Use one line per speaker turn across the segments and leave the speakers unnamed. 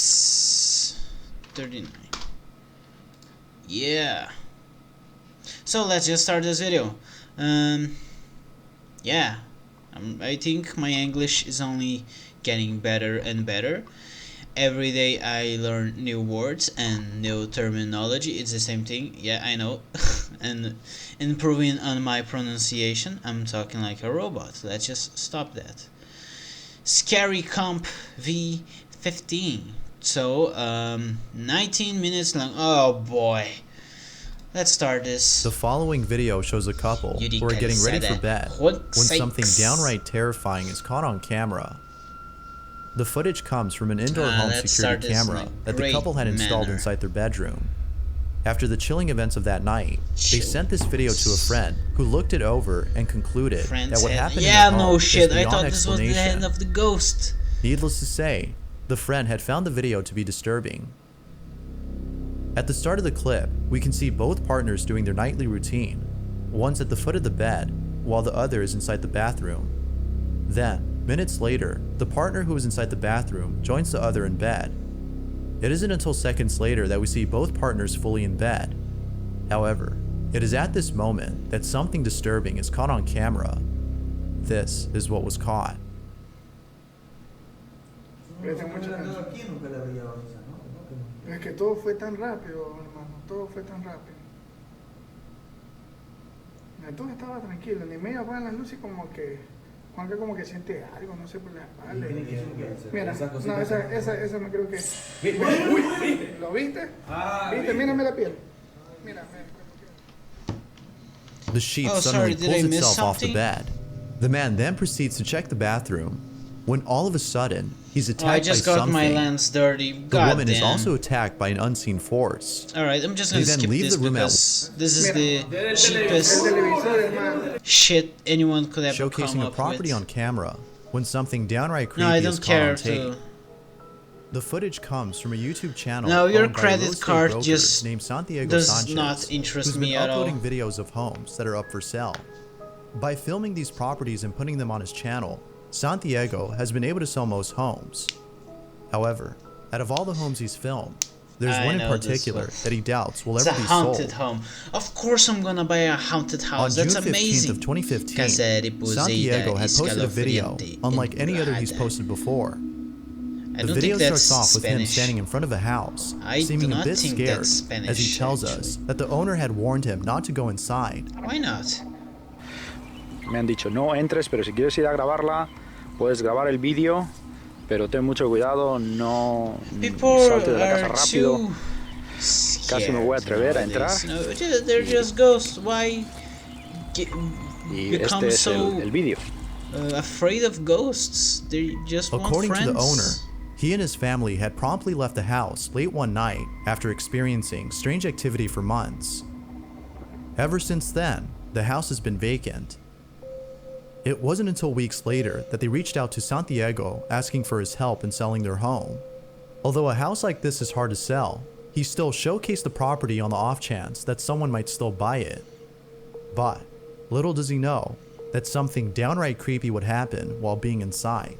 Psst, 39. Yeah. So let's just start this video. Yeah. I think my English is only getting better and better. Every day I learn new words and new terminology. It's the same thing. Yeah, I know. And improving on my pronunciation. I'm talking like a robot. Let's just stop that. Scary Comp V15. So 19 minutes long. Oh boy. Let's start this.
The following video shows a couple who are getting ready for bed when something downright terrifying is caught on camera. The footage comes from an indoor home security camera that the couple had installed inside their bedroom. After the chilling events of that night, they sent this video to a friend who looked it over and concluded that what happened in their home is beyond explanation.
The hand of the ghost.
Needless to say, the friend had found the video to be disturbing. At the start of the clip, we can see both partners doing their nightly routine. One's at the foot of the bed, while the other is inside the bathroom. Then, minutes later, the partner who is inside the bathroom joins the other in bed. It isn't until seconds later that we see both partners fully in bed. However, it is at this moment that something disturbing is caught on camera. This is what was caught.
Es que todo fue tan rápido, hermano, todo fue tan rápido. Entonces estaba tranquilo, ni medio apagan las luces y como que Juanca como que siente algo, no sé, por la espalda. Mira, no, esa me creo que... Uy, ¿lo viste? ¿Viste? Mírame la piel. Mira,
The sheet suddenly pulls itself off the bed. The man then proceeds to check the bathroom, when all of a sudden, he's attacked by something.
I just got my lens dirty.
The woman is also attacked by an unseen force.
Alright, I'm just gonna skip this because this is the cheapest shit anyone could ever come up with.
Showcasing a property on camera when something downright creepy is caught on tape. The footage comes from a YouTube channel
your
owned by a
credit
real estate
card
broker
just
named Santiago
does
Sanchez,
not interest
who's
me
been
at all.
uploading videos of homes that are up for sale. By filming these properties and putting them on his channel, Santiago has been able to sell most homes. However, out of all the homes he's filmed, there's one in particular that he doubts will ever be sold.
It's a haunted home. Of course I'm gonna buy a haunted house.
On
That's
June 15th
amazing.
of 2015, Santiago had posted a video unlike any other he's posted before. The video starts off with him standing in front of a house, seeming a bit scared, as he tells us that the owner had warned him not to go inside.
Why not?
Me han dicho, no entres, pero si quieres ir a grabarla, puedes grabar el vídeo, pero ten mucho cuidado, no salte de la casa rápido. Casi me voy a atrever a entrar.
No, they're just ghosts. Why
Y este es el vídeo.
Afraid of ghosts? They just want
According
friends.
to the owner, he and his family had promptly left the house late one night after experiencing strange activity for months. Ever since then, the house has been vacant. It wasn't until weeks later that they reached out to Santiago asking for his help in selling their home. Although a house like this is hard to sell, he still showcased the property on the off chance that someone might still buy it. But little does he know that something downright creepy would happen while being inside.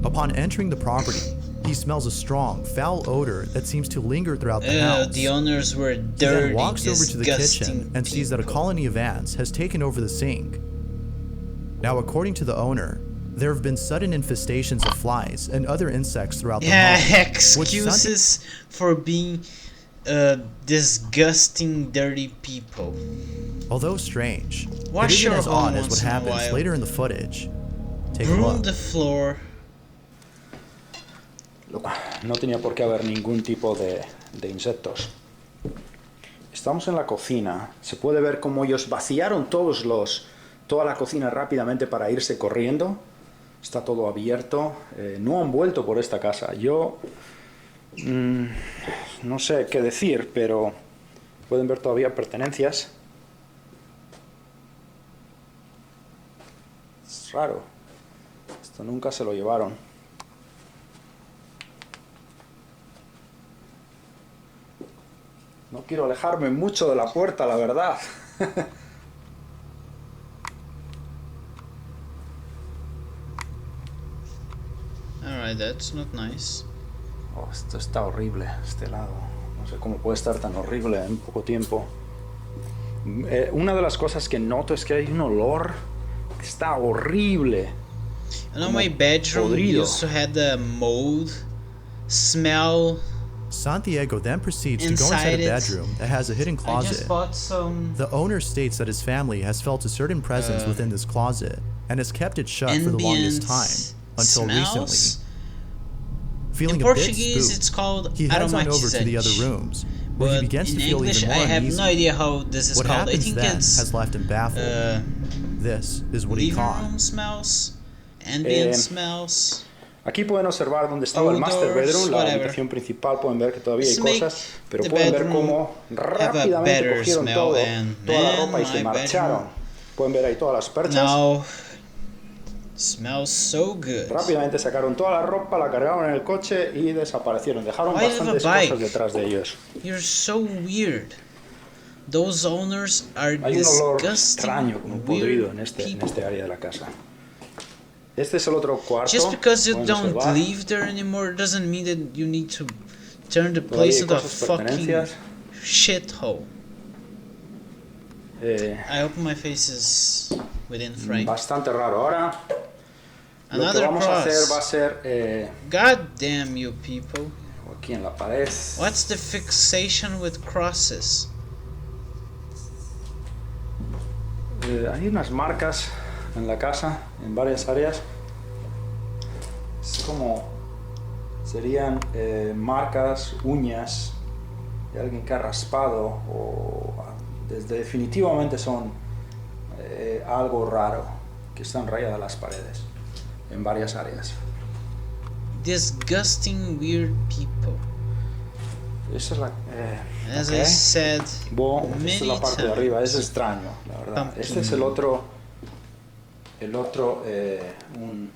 Upon entering the property, he smells a strong, foul odor that seems to linger throughout the house.
The owners were dirty,
He then walks over to the kitchen and sees that a colony of ants has taken over the sink. Now, according to the owner, there have been sudden infestations of flies and other insects throughout the home.
Excuses for being disgusting, dirty people.
Although strange,
Wash
it isn't
your
as
home
odd as what
once in a
happens
while.
later in the footage. Take a
Broom
look.
the floor.
No tenía por qué haber ningún tipo de insectos. Estamos en la cocina. Se puede ver cómo ellos vaciaron toda la cocina rápidamente para irse corriendo. Está todo abierto. No han vuelto por esta casa. Yo no sé qué decir, pero pueden ver todavía pertenencias. Es raro. Esto nunca se lo llevaron. No quiero alejarme mucho de la puerta, la verdad.
Alright, that's not nice.
Oh, esto está horrible, este lado. No sé cómo puede estar tan horrible en poco tiempo. Una de las cosas que noto es que hay un olor que está horrible.
I know my bedroom
podrido.
used to have the mold smell.
Santiago then proceeds to go inside a bedroom that has a hidden
I
closet.
just bought some
The owner states that his family has felt a certain presence within this closet and has kept it shut for the longest time until
smells.
recently. Feeling
In
a bit
Portuguese,
spooked,
it's called
he heads on over to the other
aromatizante.
rooms, where he
But
begins
in
to feel
English,
even
I
more
have
uneasy.
no idea how this is
What
called. I
happens
think
then
it's
has left him baffled. This is what he
living
caught.
room smells, ambient
Eh,
smells.
Aquí pueden observar dónde estaba el master
Odors,
bedroom, la
whatever.
habitación principal. Pueden ver que todavía hay
Let's make
cosas, pero
the
pueden ver
bedroom
cómo
have a
rápidamente
better
cogieron
smell,
todo,
and
toda la
man,
ropa y se
my
marcharon.
bedroom
Pueden ver ahí todas las perchas.
now smells so good.
Rápidamente sacaron toda la ropa, la cargaron en el coche y desaparecieron. Dejaron
Why have a
bastantes
bike?
cosas detrás de ellos.
You're so weird. Those owners are
Hay un olor
disgusting,
extraño, como podrido
weird
en este
people.
área de la casa. Este es el otro cuarto.
Just because you
pueden
don't
observar.
live there anymore doesn't mean that you need to turn the
Todavía
place
hay
into a
cosas,
fucking
pertenencias.
shithole.
Eh,
I hope my face is within frame.
bastante raro. Ahora lo que
Another
vamos a hacer va a
cross.
ser
God damn you people.
aquí en la pared.
What's the fixation with crosses?
Hay unas marcas en la casa, en varias áreas. Es como serían marcas, uñas de alguien que ha raspado o definitivamente son algo raro que están rayadas las paredes en varias áreas.
Disgusting weird people.
Esa es la
As
ok.
I said
Esta es
many
la parte de
times.
arriba, es extraño, la verdad.
Pumpkin.
Este es el otro un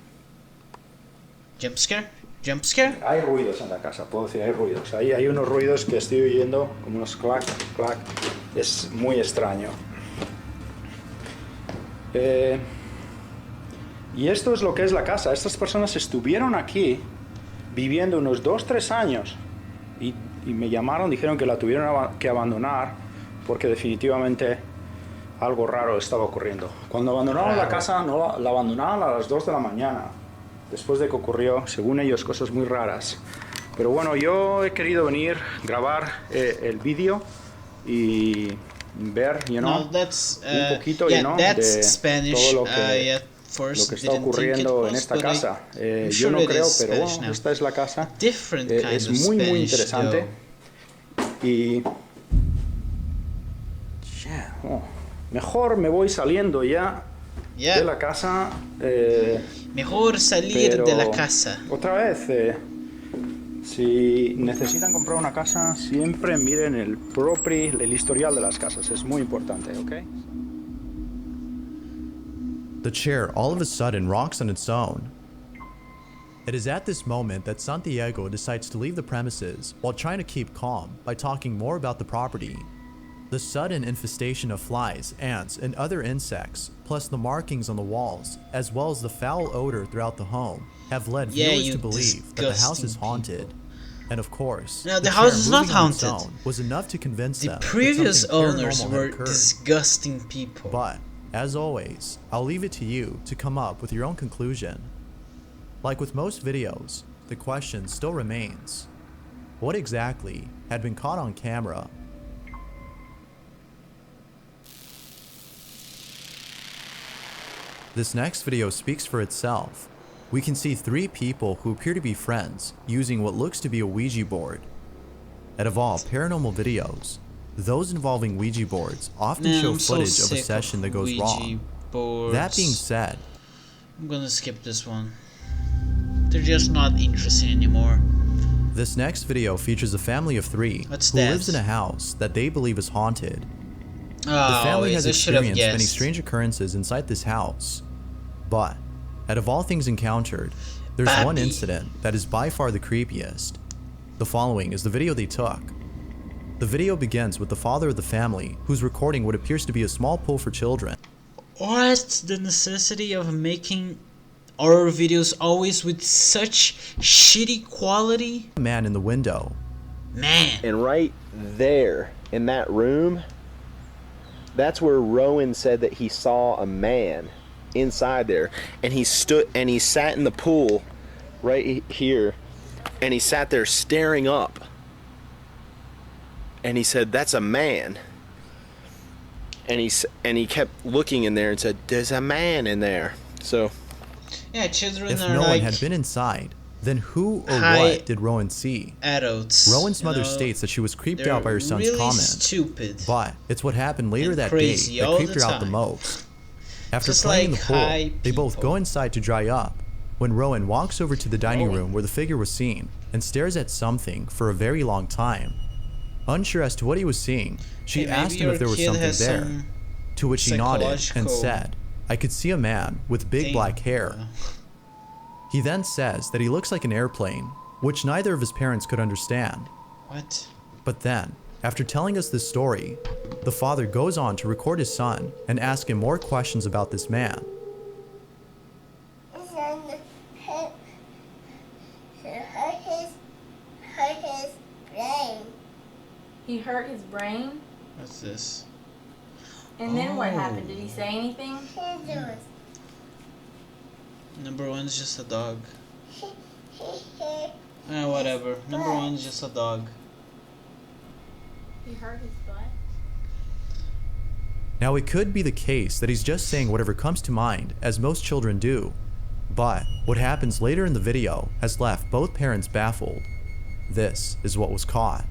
Jump scare? Jump scare?
hay ruidos en la casa, puedo decir, hay ruidos. Ahí hay unos ruidos que estoy oyendo, como unos clac, clac. Es muy extraño. Y esto es lo que es la casa. Estas personas estuvieron aquí viviendo unos 2-3 años y me llamaron, dijeron que la tuvieron que abandonar porque definitivamente algo raro estaba ocurriendo. Cuando abandonaron la casa, no la abandonaron a las 2 de la mañana. Después de que ocurrió, según ellos, cosas muy raras. Pero bueno, yo he querido venir, grabar el vídeo y ver,
No, that's
un poquito,
yeah, that's
de
Spanish.
todo lo que,
Yeah, first
lo que está
didn't think it
ocurriendo
was,
en esta
but
casa.
I'm
Yo
sure
no
it
creo,
is
pero
Spanish
bueno,
now.
esta es la casa.
Different kind
Es
of
muy, muy
Spanish,
interesante.
though.
Y mejor me voy saliendo ya
Yeah,
de la casa.
mejor salir
pero
de la casa.
Otra vez, si necesitan comprar una casa, siempre miren el historial de las casas. Es muy importante, ¿ok?
The chair all of a sudden rocks on its own. It is at this moment that Santiago decides to leave the premises while trying to keep calm by talking more about the property. The sudden infestation of flies, ants, and other insects, plus the markings on the walls, as well as the foul odor throughout the home, have led
Yeah,
viewers
you
to believe that the house is
disgusting
haunted. And of course,
No, the
chair
house is not
moving on its
haunted.
own was enough to convince
The
them that
previous
something
owners
paranormal
were
had occurred.
disgusting people.
But, as always, I'll leave it to you to come up with your own conclusion. Like with most videos, the question still remains: what exactly had been caught on camera? This next video speaks for itself. We can see 3 people who appear to be friends using what looks to be a Ouija board. And of all paranormal videos, those involving Ouija boards often
Man,
show
I'm so
footage of a
sick
session that goes
Ouija
wrong.
boards.
That being said,
I'm gonna skip this one. They're just not interesting anymore.
this next video features a family of 3
What's
who
that?
lives in a house that they believe is haunted. The
Oh,
family has
I should have
experienced many
guessed.
strange occurrences inside this house. But, out of all things encountered, there's one
Papi.
incident that is by far the creepiest. The following is the video they took. The video begins with the father of the family, who's recording what appears to be a small pool for children.
What's the necessity of making horror videos always with such shitty quality?
A man in the window.
Man.
And right there in that room, that's where Rowan said that he saw a man inside there, and he sat in the pool right here, and he sat there staring up, and he said, "That's a man." And he kept looking in there and said, "There's a man in there." So
Yeah, children
If
are
no one
like
had been inside, then who or
high
what did Rowan see?
adults.
Rowan's
you
mother
know,
states that she was creeped
they're
out by her son's
really
comment.
stupid.
But it's what happened later
And
that day
crazy
that
all
creeped
the
her out the
time.
most. After
Just
playing in
like
the pool,
high
they both
people.
go inside to dry up. When Rowan walks over to the dining
Rowan.
room where the figure was seen and stares at something for a very long time. Unsure as to what he was seeing, she
Hey,
asked
maybe
him if
your
there was
kid
something
has
there,
some
to which he nodded and
psychological
said, "I could see a man with big
thing.
black hair." He then says that he looks like an airplane, which neither of his parents could understand.
What?
But then, after telling us this story, the father goes on to record his son and ask him more questions about this man.
He hurt his brain?
What's this?
And then what
Oh.
happened? Did he say anything?
Number one's just a dog. Whatever. Number one's just a dog.
He hurt his butt?
Now, it could be the case that he's just saying whatever comes to mind, as most children do. But what happens later in the video has left both parents baffled. This is what was caught.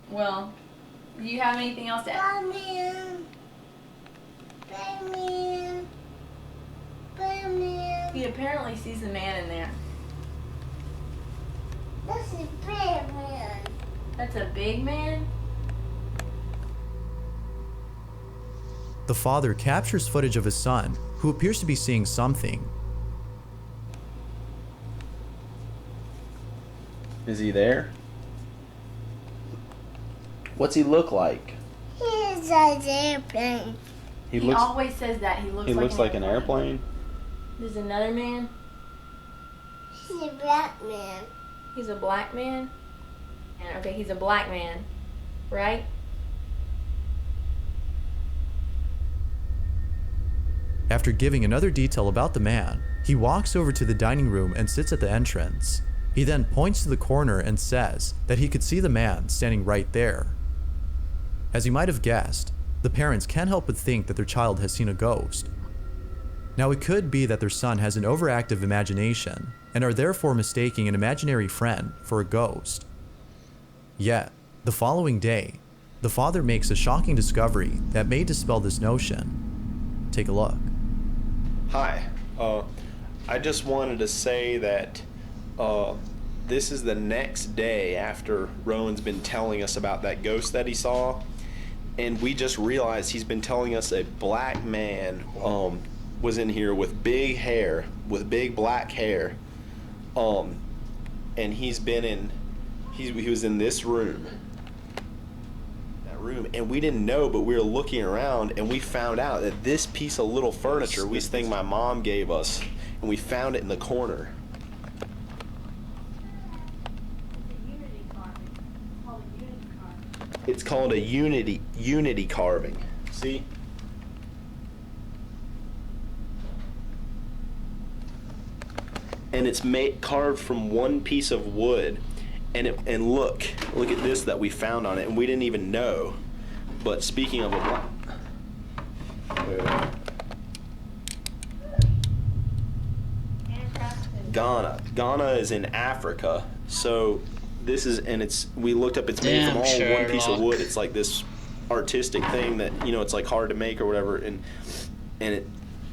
Well, do you have anything else to add? He apparently sees a man in there. That's a big man?
The father captures footage of his son, who appears to be seeing something.
is he there? What's he look like?
He's an airplane.
He
He
looks
always says that. He looks
like an airplane.
There's another man.
He's a black man.
He's a black man. And, okay, he's a black man, right?
After giving another detail about the man, he walks over to the dining room and sits at the entrance. He then points to the corner and says that he could see the man standing right there. As you might have guessed, the parents can't help but think that their child has seen a ghost. Now, it could be that their son has an overactive imagination and are therefore mistaking an imaginary friend for a ghost. Yet, the following day, the father makes a shocking discovery that may dispel this notion. Take a look.
Hi. I just wanted to say that this is the next day after Rowan's been telling us about that ghost that he saw, and we just realized he's been telling us a black man was in here with big hair, with big black hair, and he was in this room. Room, and we didn't know, but we were looking around and we found out that this piece of little furniture, this thing my mom gave us, and we found it in the corner. It's called a unity carving. See? And it's carved from one piece of wood. And look at this that we found on it, and we didn't even know. But speaking of Ghana is in Africa. So this is, and we looked up, it's made from all one piece of wood. It's like this artistic thing that, it's like hard to make or whatever, and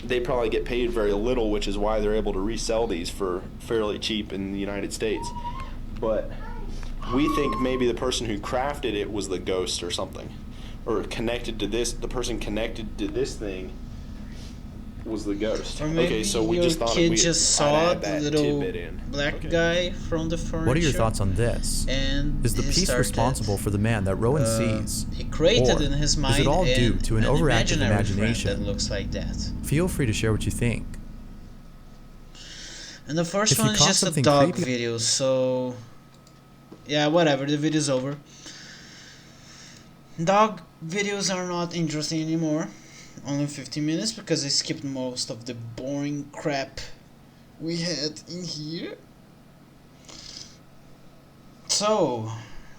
they probably get paid very little, which is why they're able to resell these for fairly cheap in the United States. But we think maybe the person who crafted it was the ghost or something, or connected to this. The person connected to this thing was the ghost.
Or maybe
okay, so we
your
just thought
kid
we
just saw
add
the
that
little
tidbit in.
black guy from the furniture.
What are your thoughts on this?
And
is the
he
piece
started,
responsible for the man that Rowan sees?
He created
Or
in his mind
is it all due to an overactive
imaginary
imagination?
friend that looks like that.
Feel free to share what you think.
And the first
If you
one is
caught
just a
something
dog
creepy-
video, so yeah, whatever, the video's over. Dog videos are not interesting anymore. Only 15 minutes because I skipped most of the boring crap we had in here. So,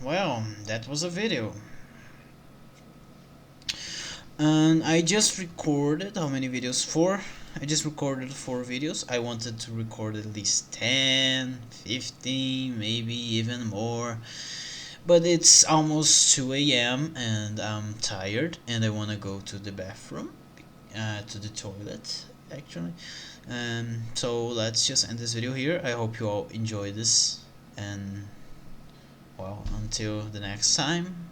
well, that was a video. And I just recorded how many videos? 4. I just recorded 4 videos. I wanted to record at least 10, 15, maybe even more. But it's almost 2 a.m. and I'm tired and I want to go to the bathroom, to the toilet actually. So let's just end this video here. I hope you all enjoy this, and well, until the next time,